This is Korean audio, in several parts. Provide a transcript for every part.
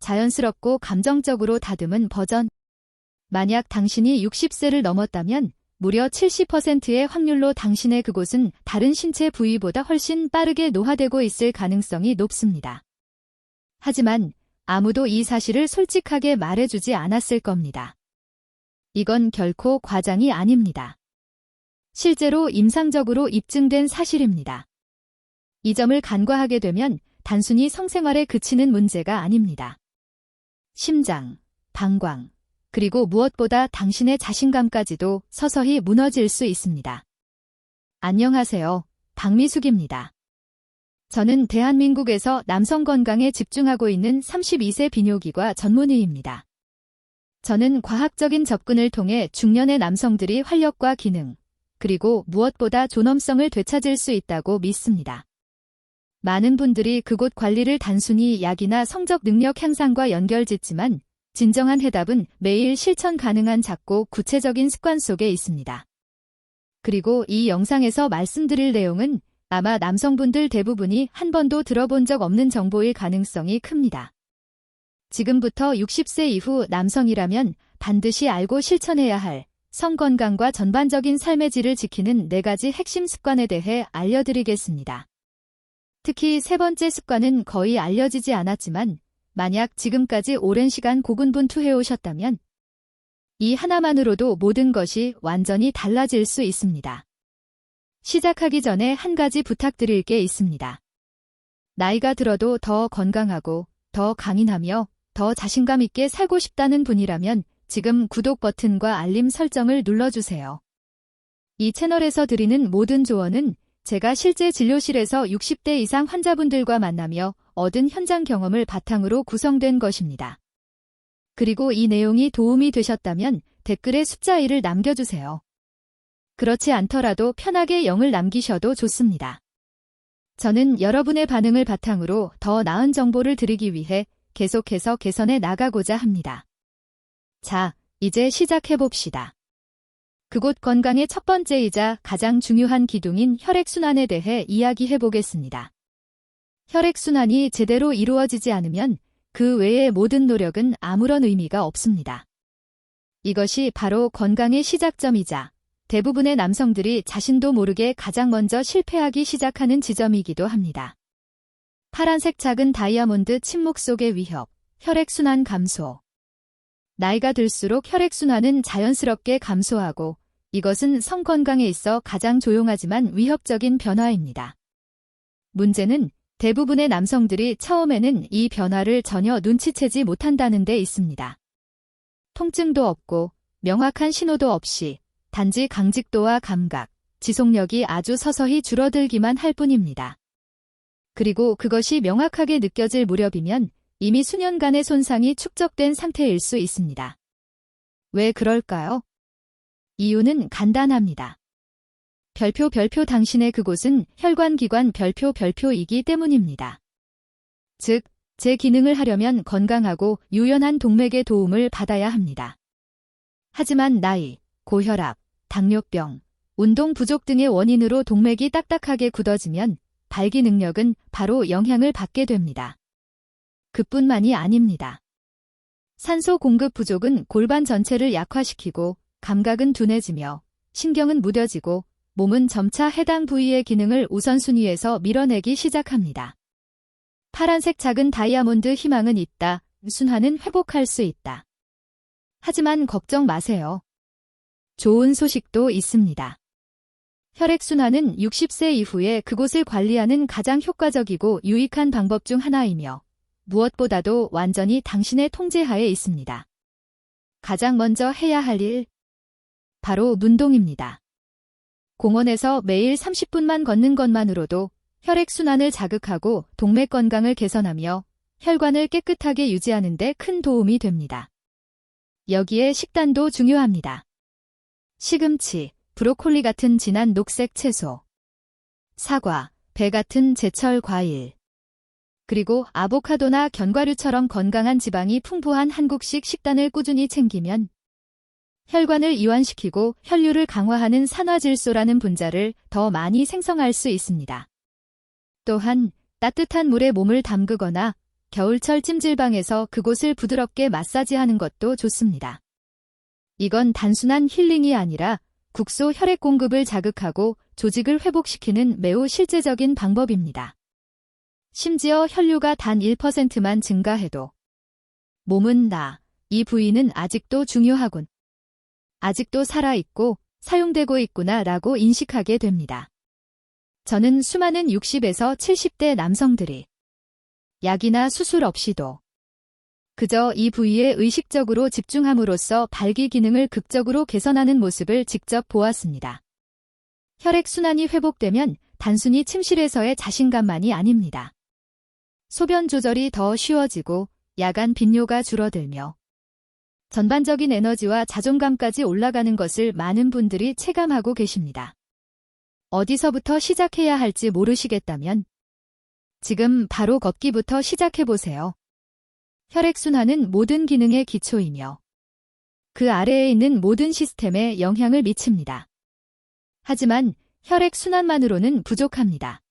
자연스럽고 감정적으로 다듬은 버전. 만약 당신이 60세를 넘었다면 무려 70%의 확률로 당신의 그곳은 다른 신체 부위보다 훨씬 빠르게 노화되고 있을 가능성이 높습니다. 하지만 아무도 이 사실을 솔직하게 말해주지 않았을 겁니다. 이건 결코 과장이 아닙니다. 실제로 임상적으로 입증된 사실입니다. 이 점을 간과하게 되면 단순히 성생활에 그치는 문제가 아닙니다. 심장, 방광, 그리고 무엇보다 당신의 자신감까지도 서서히 무너질 수 있습니다. 안녕하세요. 박미숙입니다. 저는 대한민국에서 남성 건강에 집중하고 있는 32세 비뇨기과 전문의입니다. 저는 과학적인 접근을 통해 중년의 남성들이 활력과 기능, 그리고 무엇보다 존엄성을 되찾을 수 있다고 믿습니다. 많은 분들이 그곳 관리를 단순히 약이나 성적 능력 향상과 연결짓지만 진정한 해답은 매일 실천 가능한 작고 구체적인 습관 속에 있습니다. 그리고 이 영상에서 말씀드릴 내용은 아마 남성분들 대부분이 한 번도 들어본 적 없는 정보일 가능성이 큽니다. 지금부터 60세 이후 남성이라면 반드시 알고 실천해야 할 성건강과 전반적인 삶의 질을 지키는 4가지 핵심 습관에 대해 알려드리겠습니다. 특히 세 번째 습관은 거의 알려지지 않았지만 만약 지금까지 오랜 시간 고군분투해오셨다면 이 하나만으로도 모든 것이 완전히 달라질 수 있습니다. 시작하기 전에 한 가지 부탁드릴 게 있습니다. 나이가 들어도 더 건강하고 더 강인하며 더 자신감 있게 살고 싶다는 분이라면 지금 구독 버튼과 알림 설정을 눌러주세요. 이 채널에서 드리는 모든 조언은 제가 실제 진료실에서 60대 이상 환자분들과 만나며 얻은 현장 경험을 바탕으로 구성된 것입니다. 그리고 이 내용이 도움이 되셨다면 댓글에 숫자 1을 남겨주세요. 그렇지 않더라도 편하게 0을 남기셔도 좋습니다. 저는 여러분의 반응을 바탕으로 더 나은 정보를 드리기 위해 계속해서 개선해 나가고자 합니다. 자, 이제 시작해봅시다. 그곳 건강의 첫 번째이자 가장 중요한 기둥인 혈액순환에 대해 이야기해보겠습니다. 혈액순환이 제대로 이루어지지 않으면 그 외의 모든 노력은 아무런 의미가 없습니다. 이것이 바로 건강의 시작점이자 대부분의 남성들이 자신도 모르게 가장 먼저 실패하기 시작하는 지점이기도 합니다. 파란색 작은 다이아몬드 침묵 속의 위협, 혈액순환 감소. 나이가 들수록 혈액순환은 자연스럽게 감소하고 이것은 성건강에 있어 가장 조용하지만 위협적인 변화입니다. 문제는 대부분의 남성들이 처음에는 이 변화를 전혀 눈치채지 못한다는 데 있습니다. 통증도 없고 명확한 신호도 없이 단지 강직도와 감각, 지속력이 아주 서서히 줄어들기만 할 뿐입니다. 그리고 그것이 명확하게 느껴질 무렵이면 이미 수년간의 손상이 축적된 상태일 수 있습니다. 왜 그럴까요? 이유는 간단합니다. 별표 당신의 그곳은 혈관기관 별표이기 때문입니다. 즉, 제 기능을 하려면 건강하고 유연한 동맥의 도움을 받아야 합니다. 하지만 나이, 고혈압, 당뇨병, 운동 부족 등의 원인으로 동맥이 딱딱하게 굳어지면 발기 능력은 바로 영향을 받게 됩니다. 그뿐만이 아닙니다. 산소 공급 부족은 골반 전체를 약화시키고 감각은 둔해지며 신경은 무뎌지고 몸은 점차 해당 부위의 기능을 우선순위에서 밀어내기 시작합니다. 파란색 작은 다이아몬드 희망은 있다. 순환은 회복할 수 있다. 하지만 걱정 마세요. 좋은 소식도 있습니다. 혈액순환은 60세 이후에 그곳을 관리하는 가장 효과적이고 유익한 방법 중 하나이며 무엇보다도 완전히 당신의 통제하에 있습니다. 가장 먼저 해야 할 일, 바로 운동입니다. 공원에서 매일 30분만 걷는 것만으로도 혈액순환을 자극하고 동맥 건강을 개선하며 혈관을 깨끗하게 유지하는 데 큰 도움이 됩니다. 여기에 식단도 중요합니다. 시금치, 브로콜리 같은 진한 녹색 채소, 사과, 배 같은 제철 과일, 그리고 아보카도나 견과류처럼 건강한 지방이 풍부한 한국식 식단을 꾸준히 챙기면 혈관을 이완시키고 혈류를 강화하는 산화질소라는 분자를 더 많이 생성할 수 있습니다. 또한 따뜻한 물에 몸을 담그거나 겨울철 찜질방에서 그곳을 부드럽게 마사지하는 것도 좋습니다. 이건 단순한 힐링이 아니라 국소 혈액 공급을 자극하고 조직을 회복시키는 매우 실제적인 방법입니다. 심지어 혈류가 단 1%만 증가해도 몸은 이 부위는 아직도 중요하군. 아직도 살아있고 사용되고 있구나 라고 인식하게 됩니다. 저는 수많은 60에서 70대 남성들이 약이나 수술 없이도 그저 이 부위에 의식적으로 집중함으로써 발기 기능을 극적으로 개선하는 모습을 직접 보았습니다. 혈액순환이 회복되면 단순히 침실에서의 자신감만이 아닙니다. 소변 조절이 더 쉬워지고 야간 빈뇨가 줄어들며 전반적인 에너지와 자존감까지 올라가는 것을 많은 분들이 체감하고 계십니다. 어디서부터 시작해야 할지 모르시겠다면 지금 바로 걷기부터 시작해보세요. 혈액순환은 모든 기능의 기초이며 그 아래에 있는 모든 시스템에 영향을 미칩니다. 하지만 혈액순환만으로는 부족합니다.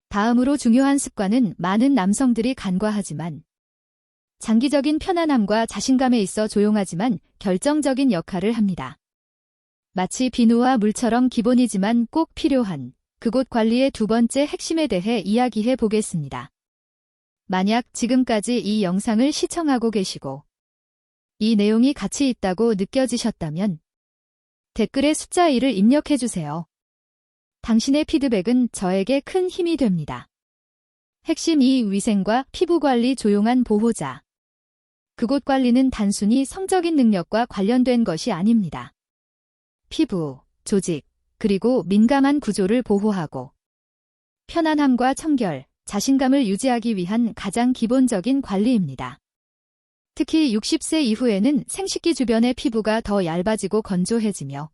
다음으로 중요한 습관은 많은 남성들이 간과하지만 장기적인 편안함과 자신감에 있어 조용하지만 결정적인 역할을 합니다. 마치 비누와 물처럼 기본이지만 꼭 필요한 그곳 관리의 두 번째 핵심에 대해 이야기해 보겠습니다. 만약 지금까지 이 영상을 시청하고 계시고 이 내용이 가치 있다고 느껴지셨다면 댓글에 숫자 1을 입력해 주세요. 당신의 피드백은 저에게 큰 힘이 됩니다. 핵심 2. 위생과 피부관리 조용한 보호자. 그곳 관리는 단순히 성적인 능력과 관련된 것이 아닙니다. 피부, 조직, 그리고 민감한 구조를 보호하고 편안함과 청결, 자신감을 유지하기 위한 가장 기본적인 관리입니다. 특히 60세 이후에는 생식기 주변의 피부가 더 얇아지고 건조해지며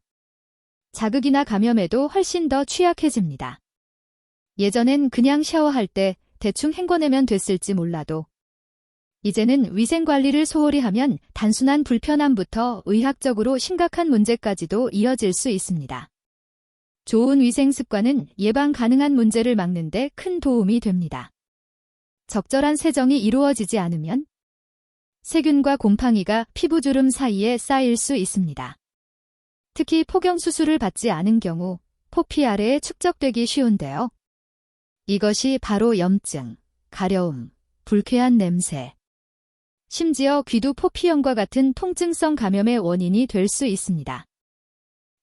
자극이나 감염에도 훨씬 더 취약해집니다. 예전엔 그냥 샤워할 때 대충 헹궈내면 됐을지 몰라도 이제는 위생관리를 소홀히 하면 단순한 불편함부터 의학적으로 심각한 문제까지도 이어질 수 있습니다. 좋은 위생 습관은 예방 가능한 문제를 막는 데 큰 도움이 됩니다. 적절한 세정이 이루어지지 않으면 세균과 곰팡이가 피부주름 사이에 쌓일 수 있습니다. 특히 폭염 수술을 받지 않은 경우 포피 아래에 축적되기 쉬운데요. 이것이 바로 염증, 가려움, 불쾌한 냄새, 심지어 귀두 포피염과 같은 통증성 감염의 원인이 될 수 있습니다.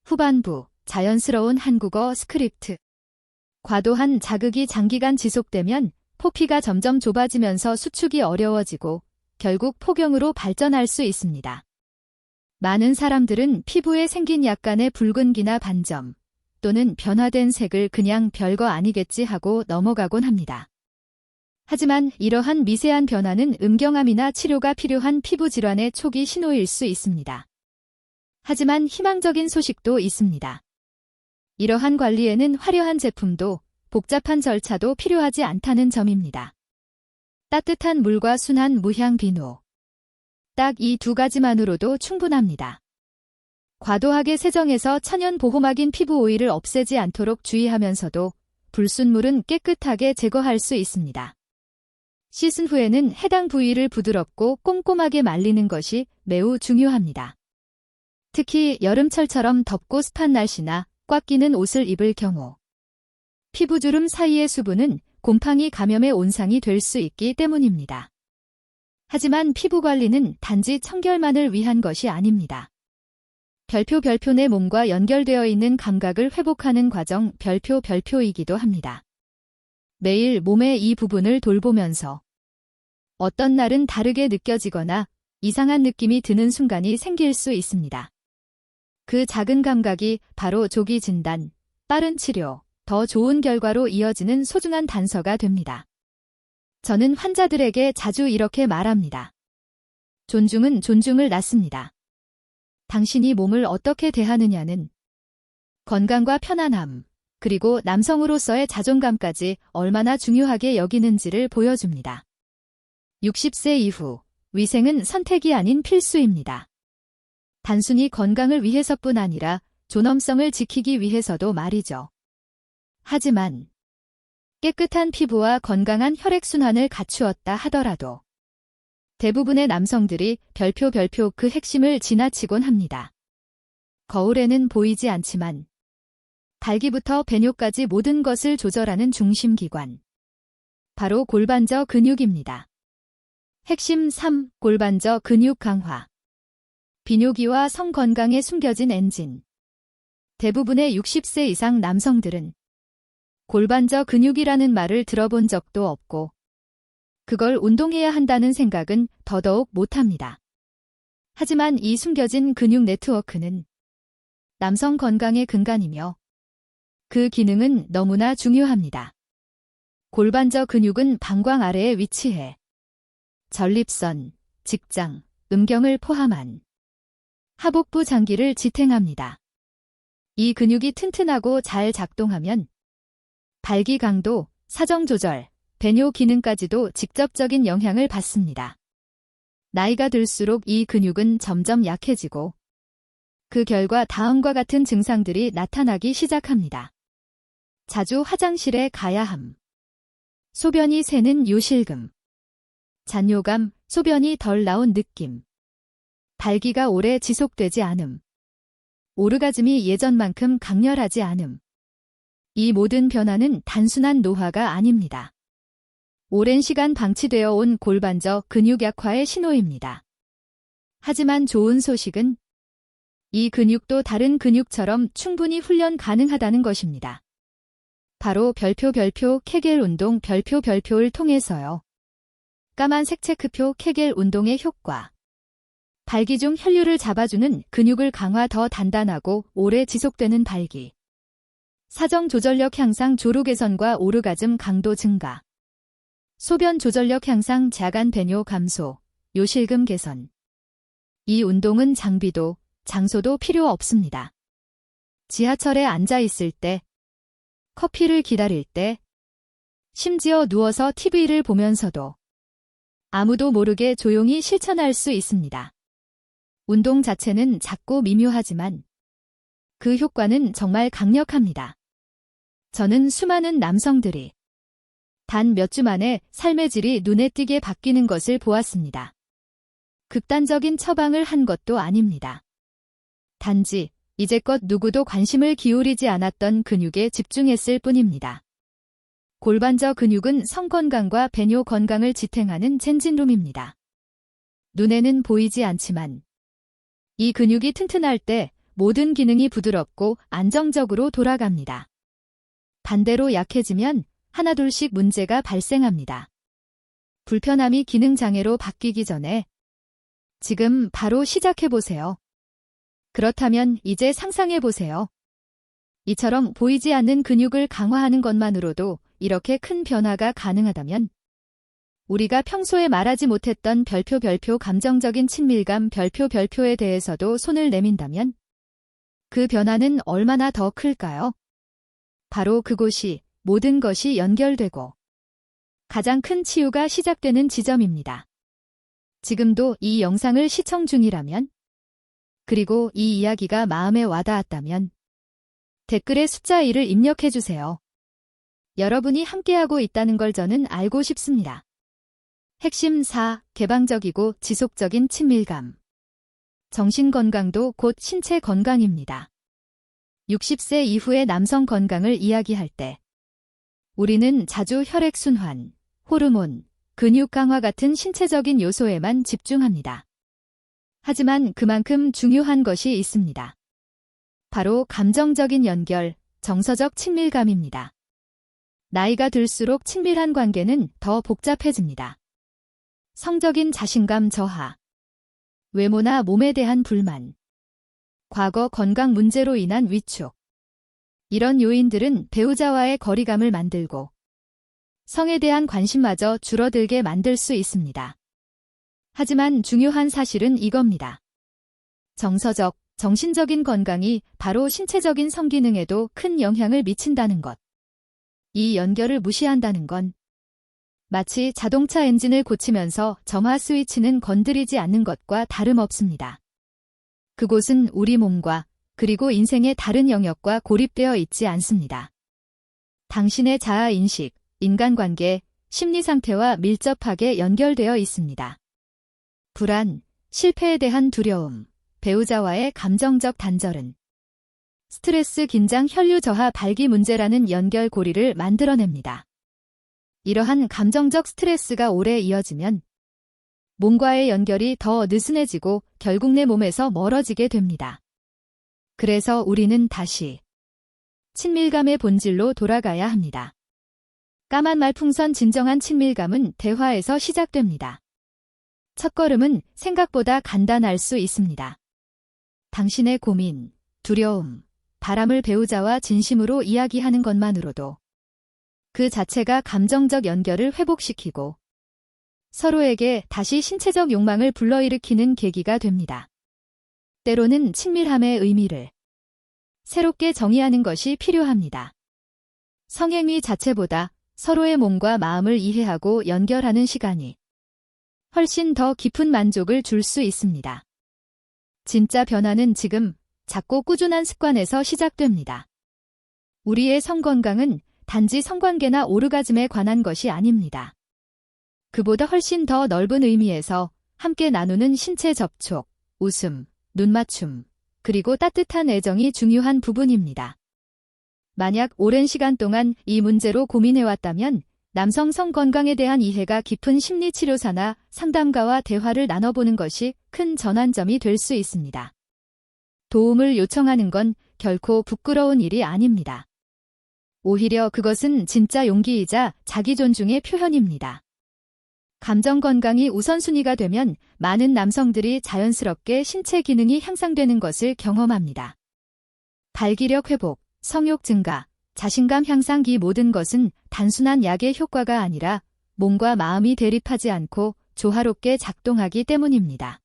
후반부, 자연스러운 한국어 스크립트. 과도한 자극이 장기간 지속되면 포피가 점점 좁아지면서 수축이 어려워지고 결국 폭염으로 발전할 수 있습니다. 많은 사람들은 피부에 생긴 약간의 붉은기나 반점 또는 변화된 색을 그냥 별거 아니겠지 하고 넘어가곤 합니다. 하지만 이러한 미세한 변화는 음경암이나 치료가 필요한 피부 질환의 초기 신호일 수 있습니다. 하지만 희망적인 소식도 있습니다. 이러한 관리에는 화려한 제품도 복잡한 절차도 필요하지 않다는 점입니다. 따뜻한 물과 순한 무향 비누. 딱 이 두 가지만으로도 충분합니다. 과도하게 세정해서 천연 보호막인 피부 오일을 없애지 않도록 주의하면서도 불순물은 깨끗하게 제거할 수 있습니다. 씻은 후에는 해당 부위를 부드럽고 꼼꼼하게 말리는 것이 매우 중요합니다. 특히 여름철처럼 덥고 습한 날씨나 꽉 끼는 옷을 입을 경우 피부주름 사이의 수분은 곰팡이 감염의 온상이 될 수 있기 때문입니다. 하지만 피부 관리는 단지 청결만을 위한 것이 아닙니다. 별표 내 몸과 연결되어 있는 감각을 회복하는 과정 별표이기도 합니다. 매일 몸의 이 부분을 돌보면서 어떤 날은 다르게 느껴지거나 이상한 느낌이 드는 순간이 생길 수 있습니다. 그 작은 감각이 바로 조기 진단, 빠른 치료, 더 좋은 결과로 이어지는 소중한 단서가 됩니다. 저는 환자들에게 자주 이렇게 말합니다. 존중은 존중을 낳습니다. 당신이 몸을 어떻게 대하느냐는 건강과 편안함, 그리고 남성으로서의 자존감까지 얼마나 중요하게 여기는지를 보여줍니다. 60세 이후, 위생은 선택이 아닌 필수입니다. 단순히 건강을 위해서뿐 아니라 존엄성을 지키기 위해서도 말이죠. 하지만 깨끗한 피부와 건강한 혈액순환을 갖추었다 하더라도 대부분의 남성들이 별표 그 핵심을 지나치곤 합니다. 거울에는 보이지 않지만 발기부터 배뇨까지 모든 것을 조절하는 중심기관. 바로 골반저 근육입니다. 핵심 3. 골반저 근육 강화. 비뇨기와 성 건강에 숨겨진 엔진. 대부분의 60세 이상 남성들은 골반저 근육이라는 말을 들어본 적도 없고 그걸 운동해야 한다는 생각은 더더욱 못합니다. 하지만 이 숨겨진 근육 네트워크는 남성 건강의 근간이며 그 기능은 너무나 중요합니다. 골반저 근육은 방광 아래에 위치해 전립선, 직장, 음경을 포함한 하복부 장기를 지탱합니다. 이 근육이 튼튼하고 잘 작동하면 발기 강도, 사정 조절, 배뇨 기능까지도 직접적인 영향을 받습니다. 나이가 들수록 이 근육은 점점 약해지고 그 결과 다음과 같은 증상들이 나타나기 시작합니다. 자주 화장실에 가야 함. 소변이 새는 요실금. 잔뇨감, 소변이 덜 나온 느낌. 발기가 오래 지속되지 않음. 오르가즘이 예전만큼 강렬하지 않음. 이 모든 변화는 단순한 노화가 아닙니다. 오랜 시간 방치되어 온 골반저 근육 약화의 신호입니다. 하지만 좋은 소식은 이 근육도 다른 근육처럼 충분히 훈련 가능하다는 것입니다. 바로 별표 케겔 운동 별표를 통해서요. 까만색 체크표 케겔 운동의 효과. 발기 중 혈류를 잡아주는 근육을 강화 더 단단하고 오래 지속되는 발기. 사정 조절력 향상 조루 개선과 오르가즘 강도 증가. 소변 조절력 향상 자간 배뇨 감소, 요실금 개선. 이 운동은 장비도 장소도 필요 없습니다. 지하철에 앉아 있을 때, 커피를 기다릴 때, 심지어 누워서 TV를 보면서도 아무도 모르게 조용히 실천할 수 있습니다. 운동 자체는 작고 미묘하지만 그 효과는 정말 강력합니다. 저는 수많은 남성들이 단 몇 주 만에 삶의 질이 눈에 띄게 바뀌는 것을 보았습니다. 극단적인 처방을 한 것도 아닙니다. 단지 이제껏 누구도 관심을 기울이지 않았던 근육에 집중했을 뿐입니다. 골반저 근육은 성 건강과 배뇨 건강을 지탱하는 젠진룸입니다. 눈에는 보이지 않지만 이 근육이 튼튼할 때 모든 기능이 부드럽고 안정적으로 돌아갑니다. 반대로 약해지면 하나둘씩 문제가 발생합니다. 불편함이 기능장애로 바뀌기 전에 지금 바로 시작해보세요. 그렇다면 이제 상상해보세요. 이처럼 보이지 않는 근육을 강화하는 것만으로도 이렇게 큰 변화가 가능하다면 우리가 평소에 말하지 못했던 별표 감정적인 친밀감 별표에 대해서도 손을 내민다면 그 변화는 얼마나 더 클까요? 바로 그곳이 모든 것이 연결되고 가장 큰 치유가 시작되는 지점입니다. 지금도 이 영상을 시청 중이라면 그리고 이 이야기가 마음에 와닿았다면 댓글에 숫자 1을 입력해주세요. 여러분이 함께하고 있다는 걸 저는 알고 싶습니다. 핵심 4. 개방적이고 지속적인 친밀감. 정신건강도 곧 신체 건강입니다. 60세 이후의 남성 건강을 이야기할 때 우리는 자주 혈액순환, 호르몬, 근육 강화 같은 신체적인 요소에만 집중합니다. 하지만 그만큼 중요한 것이 있습니다. 바로 감정적인 연결, 정서적 친밀감입니다. 나이가 들수록 친밀한 관계는 더 복잡해집니다. 성적인 자신감 저하, 외모나 몸에 대한 불만, 과거 건강 문제로 인한 위축. 이런 요인들은 배우자와의 거리감을 만들고 성에 대한 관심마저 줄어들게 만들 수 있습니다. 하지만 중요한 사실은 이겁니다. 정서적, 정신적인 건강이 바로 신체적인 성기능에도 큰 영향을 미친다는 것. 이 연결을 무시한다는 건 마치 자동차 엔진을 고치면서 점화 스위치는 건드리지 않는 것과 다름없습니다. 그곳은 우리 몸과 그리고 인생의 다른 영역과 고립되어 있지 않습니다. 당신의 자아인식, 인간관계, 심리 상태와 밀접하게 연결되어 있습니다. 불안, 실패에 대한 두려움, 배우자와의 감정적 단절은 스트레스, 긴장, 혈류 저하, 발기 문제라는 연결고리를 만들어냅니다. 이러한 감정적 스트레스가 오래 이어지면 몸과의 연결이 더 느슨해지고 결국 내 몸에서 멀어지게 됩니다. 그래서 우리는 다시 친밀감의 본질로 돌아가야 합니다. 까만 말풍선 진정한 친밀감은 대화에서 시작됩니다. 첫걸음은 생각보다 간단할 수 있습니다. 당신의 고민, 두려움, 바람을 배우자와 진심으로 이야기하는 것만으로도 그 자체가 감정적 연결을 회복시키고 서로에게 다시 신체적 욕망을 불러일으키는 계기가 됩니다. 때로는 친밀함의 의미를 새롭게 정의하는 것이 필요합니다. 성행위 자체보다 서로의 몸과 마음을 이해하고 연결하는 시간이 훨씬 더 깊은 만족을 줄 수 있습니다. 진짜 변화는 지금 작고 꾸준한 습관에서 시작됩니다. 우리의 성건강은 단지 성관계나 오르가즘에 관한 것이 아닙니다. 그보다 훨씬 더 넓은 의미에서 함께 나누는 신체 접촉, 웃음, 눈맞춤, 그리고 따뜻한 애정이 중요한 부분입니다. 만약 오랜 시간 동안 이 문제로 고민해왔다면 남성 성건강에 대한 이해가 깊은 심리치료사나 상담가와 대화를 나눠보는 것이 큰 전환점이 될 수 있습니다. 도움을 요청하는 건 결코 부끄러운 일이 아닙니다. 오히려 그것은 진짜 용기이자 자기 존중의 표현입니다. 감정 건강이 우선순위가 되면 많은 남성들이 자연스럽게 신체 기능이 향상되는 것을 경험합니다. 발기력 회복, 성욕 증가, 자신감 향상, 이 모든 것은 단순한 약의 효과가 아니라 몸과 마음이 대립하지 않고 조화롭게 작동하기 때문입니다.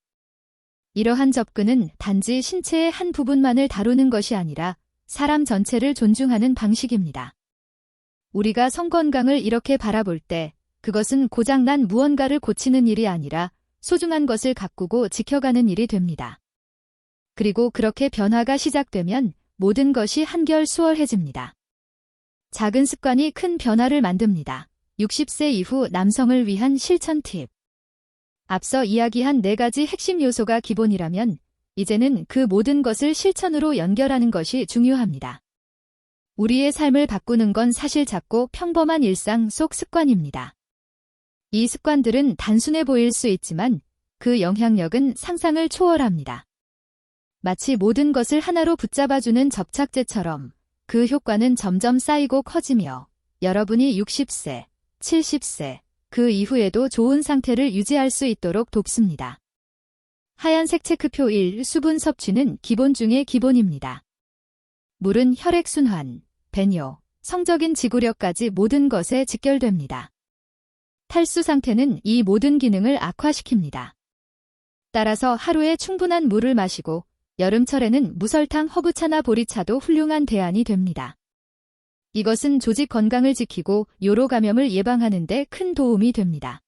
이러한 접근은 단지 신체의 한 부분만을 다루는 것이 아니라 사람 전체를 존중하는 방식입니다. 우리가 성건강을 이렇게 바라볼 때 그것은 고장난 무언가를 고치는 일이 아니라 소중한 것을 가꾸고 지켜가는 일이 됩니다. 그리고 그렇게 변화가 시작되면 모든 것이 한결 수월해집니다. 작은 습관이 큰 변화를 만듭니다. 60세 이후 남성을 위한 실천 팁. 앞서 이야기한 4가지 핵심 요소가 기본이라면 이제는 그 모든 것을 실천으로 연결하는 것이 중요합니다. 우리의 삶을 바꾸는 건 사실 작고 평범한 일상 속 습관입니다. 이 습관들은 단순해 보일 수 있지만 그 영향력은 상상을 초월합니다. 마치 모든 것을 하나로 붙잡아주는 접착제처럼 그 효과는 점점 쌓이고 커지며 여러분이 60세, 70세, 그 이후에도 좋은 상태를 유지할 수 있도록 돕습니다. 하얀색 체크표 1. 수분 섭취는 기본 중의 기본입니다. 물은 혈액순환, 배뇨, 성적인 지구력까지 모든 것에 직결됩니다. 탈수 상태는 이 모든 기능을 악화시킵니다. 따라서 하루에 충분한 물을 마시고 여름철에는 무설탕 허브차나 보리차도 훌륭한 대안이 됩니다. 이것은 조직 건강을 지키고 요로 감염을 예방하는 데 큰 도움이 됩니다.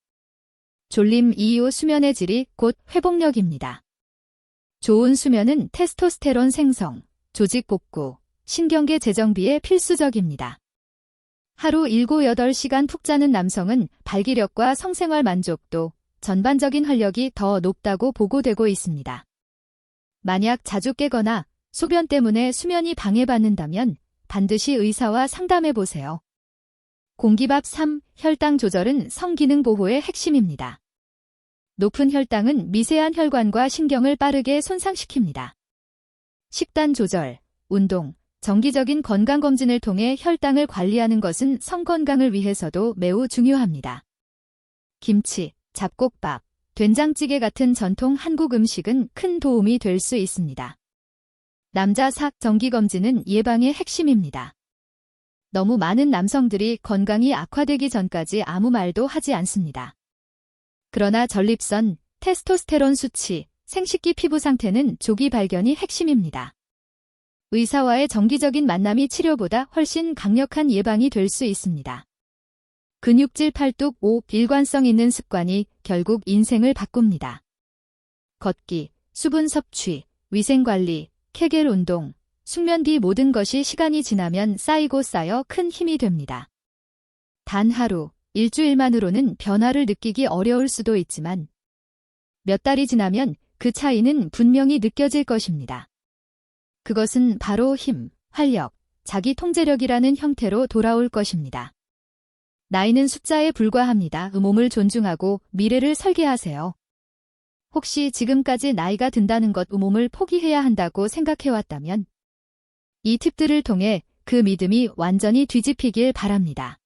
졸림 이후 수면의 질이 곧 회복력입니다. 좋은 수면은 테스토스테론 생성, 조직 복구, 신경계 재정비에 필수적입니다. 하루 7-8시간 푹 자는 남성은 발기력과 성생활 만족도, 전반적인 활력이 더 높다고 보고되고 있습니다. 만약 자주 깨거나 소변 때문에 수면이 방해받는다면 반드시 의사와 상담해보세요. 공기밥 3. 혈당 조절은 성기능 보호의 핵심입니다. 높은 혈당은 미세한 혈관과 신경을 빠르게 손상시킵니다. 식단 조절, 운동, 정기적인 건강검진을 통해 혈당을 관리하는 것은 성건강을 위해서도 매우 중요합니다. 김치, 잡곡밥, 된장찌개 같은 전통 한국 음식은 큰 도움이 될 수 있습니다. 남자 삭 정기검진은 예방의 핵심입니다. 너무 많은 남성들이 건강이 악화되기 전까지 아무 말도 하지 않습니다. 그러나 전립선, 테스토스테론 수치, 생식기 피부 상태는 조기 발견이 핵심입니다. 의사와의 정기적인 만남이 치료보다 훨씬 강력한 예방이 될 수 있습니다. 근육질 팔뚝 5. 일관성 있는 습관이 결국 인생을 바꿉니다. 걷기, 수분 섭취, 위생관리, 케겔 운동, 숙면, 뒤 모든 것이 시간이 지나면 쌓이고 쌓여 큰 힘이 됩니다. 단 하루, 일주일만으로는 변화를 느끼기 어려울 수도 있지만 몇 달이 지나면 그 차이는 분명히 느껴질 것입니다. 그것은 바로 힘, 활력, 자기 통제력이라는 형태로 돌아올 것입니다. 나이는 숫자에 불과합니다. 몸을 존중하고 미래를 설계하세요. 혹시 지금까지 나이가 든다는 것, 몸을 포기해야 한다고 생각해왔다면 이 팁들을 통해 그 믿음이 완전히 뒤집히길 바랍니다.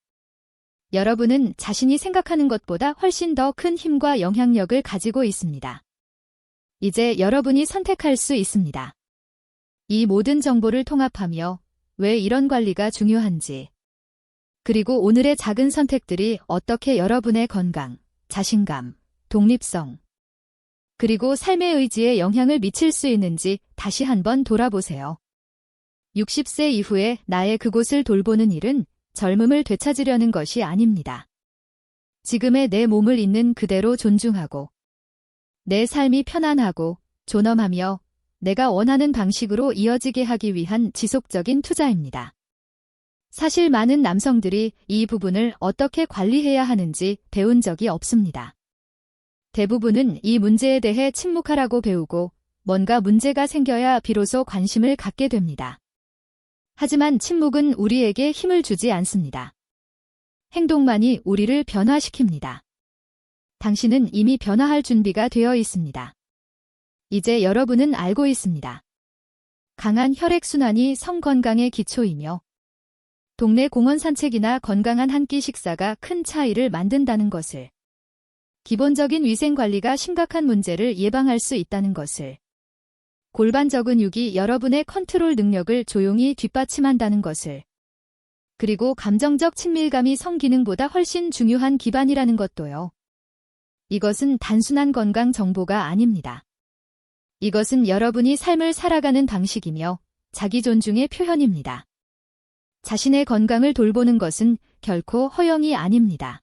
여러분은 자신이 생각하는 것보다 훨씬 더 큰 힘과 영향력을 가지고 있습니다. 이제 여러분이 선택할 수 있습니다. 이 모든 정보를 통합하며 왜 이런 관리가 중요한지, 그리고 오늘의 작은 선택들이 어떻게 여러분의 건강, 자신감, 독립성, 그리고 삶의 의지에 영향을 미칠 수 있는지 다시 한번 돌아보세요. 60세 이후에 나의 그곳을 돌보는 일은 젊음을 되찾으려는 것이 아닙니다. 지금의 내 몸을 있는 그대로 존중하고 내 삶이 편안하고 존엄하며 내가 원하는 방식으로 이어지게 하기 위한 지속적인 투자입니다. 사실 많은 남성들이 이 부분을 어떻게 관리해야 하는지 배운 적이 없습니다. 대부분은 이 문제에 대해 침묵하라고 배우고 뭔가 문제가 생겨야 비로소 관심을 갖게 됩니다. 하지만 침묵은 우리에게 힘을 주지 않습니다. 행동만이 우리를 변화시킵니다. 당신은 이미 변화할 준비가 되어 있습니다. 이제 여러분은 알고 있습니다. 강한 혈액순환이 성 건강의 기초이며 동네 공원 산책이나 건강한 한 끼 식사가 큰 차이를 만든다는 것을, 기본적인 위생관리가 심각한 문제를 예방할 수 있다는 것을, 골반 저근육이 여러분의 컨트롤 능력을 조용히 뒷받침한다는 것을, 그리고 감정적 친밀감이 성기능보다 훨씬 중요한 기반이라는 것도요. 이것은 단순한 건강 정보가 아닙니다. 이것은 여러분이 삶을 살아가는 방식이며 자기 존중의 표현입니다. 자신의 건강을 돌보는 것은 결코 허영이 아닙니다.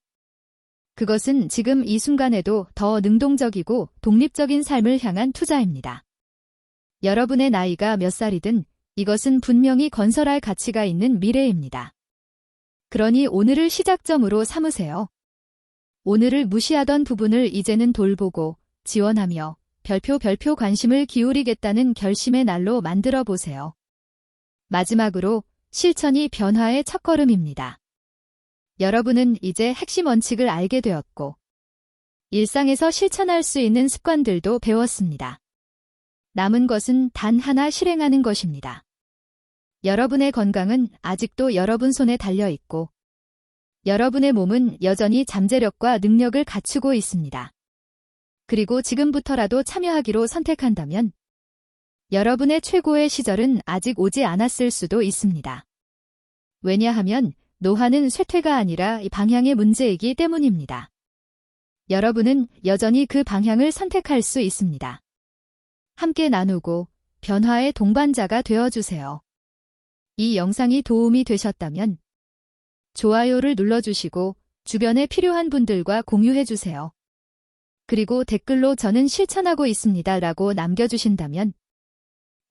그것은 지금 이 순간에도 더 능동적이고 독립적인 삶을 향한 투자입니다. 여러분의 나이가 몇 살이든 이것은 분명히 건설할 가치가 있는 미래입니다. 그러니 오늘을 시작점으로 삼으세요. 오늘을 무시하던 부분을 이제는 돌보고 지원하며 별표 관심을 기울이겠다는 결심의 날로 만들어 보세요. 마지막으로 실천이 변화의 첫걸음입니다. 여러분은 이제 핵심 원칙을 알게 되었고 일상에서 실천할 수 있는 습관들도 배웠습니다. 남은 것은 단 하나 실행하는 것입니다. 여러분의 건강은 아직도 여러분 손에 달려 있고 여러분의 몸은 여전히 잠재력과 능력을 갖추고 있습니다. 그리고 지금부터라도 참여하기로 선택한다면 여러분의 최고의 시절은 아직 오지 않았을 수도 있습니다. 왜냐하면 노화는 쇠퇴가 아니라 방향의 문제이기 때문입니다. 여러분은 여전히 그 방향을 선택할 수 있습니다. 함께 나누고 변화의 동반자가 되어주세요. 이 영상이 도움이 되셨다면 좋아요를 눌러주시고 주변에 필요한 분들과 공유해주세요. 그리고 댓글로 저는 실천하고 있습니다 라고 남겨주신다면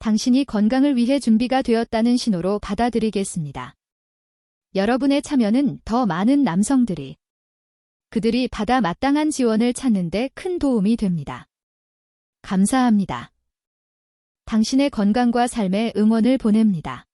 당신이 건강을 위해 준비가 되었다는 신호로 받아들이겠습니다. 여러분의 참여는 더 많은 남성들이 그들이 받아 마땅한 지원을 찾는 데 큰 도움이 됩니다. 감사합니다. 당신의 건강과 삶에 응원을 보냅니다.